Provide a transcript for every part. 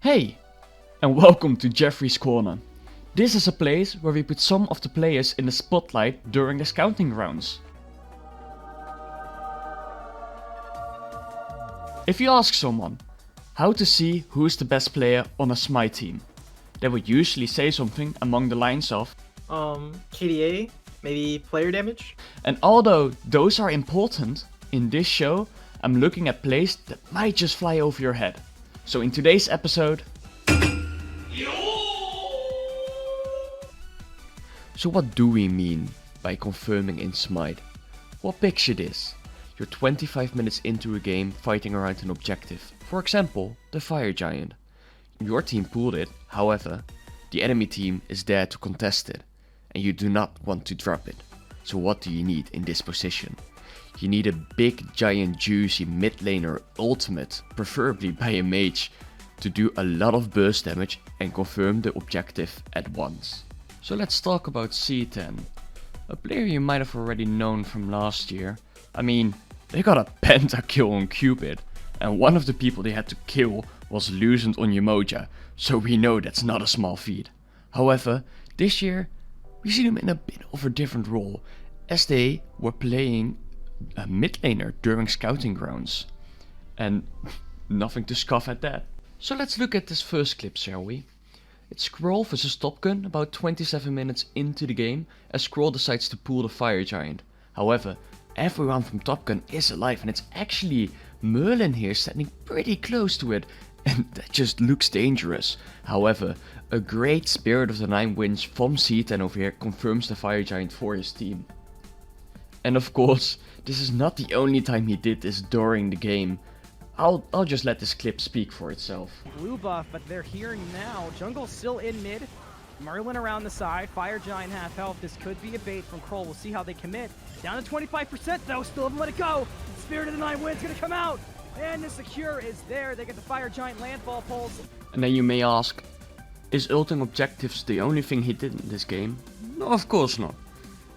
Hey, and welcome to Jeffrey's Corner. This is a place where we put some of the players in the spotlight during the scouting rounds. If you ask someone how to see who's the best player on a Smite team, they would usually say something along the lines of KDA, maybe player damage? And although those are important, in this show I'm looking at plays that might just fly over your head. So in today's episode... So what do we mean by confirming in Smite? Well, picture this. You're 25 minutes into a game fighting around an objective. For example, the Fire Giant. Your team pulled it, however, the enemy team is there to contest it. And you do not want to drop it. So what do you need in this position? You need a big, giant, juicy mid laner ultimate, preferably by a mage, to do a lot of burst damage and confirm the objective at once. So let's talk about C10, a player you might have already known from last year. I mean, they got a pentakill on Cupid, and one of the people they had to kill was loosened on Umoja, so we know that's not a small feat. However, this year, we see them in a bit of a different role, as they were playing a mid laner during scouting grounds. And nothing to scoff at that. So let's look at this first clip, shall we? It's Scroll vs Top Gun about 27 minutes into the game as Scroll decides to pull the Fire Giant. However, everyone from Top Gun is alive and it's actually Merlin here standing pretty close to it, and that just looks dangerous. However, a great Spirit of the Nine Winds from C10 over here confirms the Fire Giant for his team. And of course, this is not the only time he did this during the game. I'll just let this clip speak for itself. Blue buff, but they're here now. Jungle still in mid. Merlin around the side. Fire Giant half health. This could be a bait from Kroll. We'll see how they commit. Down to 25% though. Still haven't let it go. Spirit of the Nine Winds gonna come out. And the secure is there. They get the Fire Giant landfall pulse. And then you may ask, is ulting objectives the only thing he did in this game? No, of course not.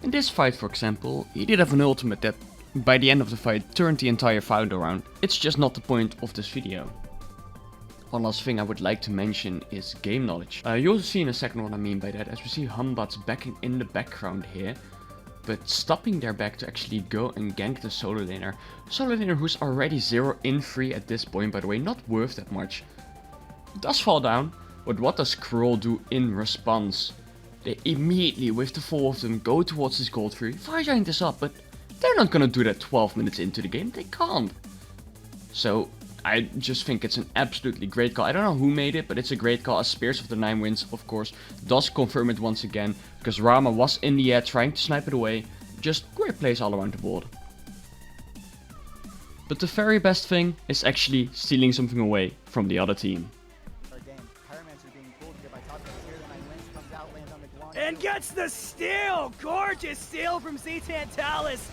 In this fight, for example, he did have an ultimate that by the end of the fight turned the entire fight around. It's just not the point of this video. One last thing I would like to mention is game knowledge. You'll see in a second what I mean by that, as we see Humbots backing in the background here, but stopping their back to actually go and gank the solo laner. Solo laner who's already 0 in 3 at this point, by the way, not worth that much. Does fall down, but what does Kroll do in response? They immediately, with the 4 of them, go towards this gold fury. Fire Giant is up, but they're not gonna do that 12 minutes into the game. They can't. So I just think it's an absolutely great call. I don't know who made it, but it's a great call. As Spears of the Nine Winds, of course, does confirm it once again, because Rama was in the air trying to snipe it away. Just great plays all around the board. But the very best thing is actually stealing something away from the other team. And gets the steal! Gorgeous steal from Z-Tantalis!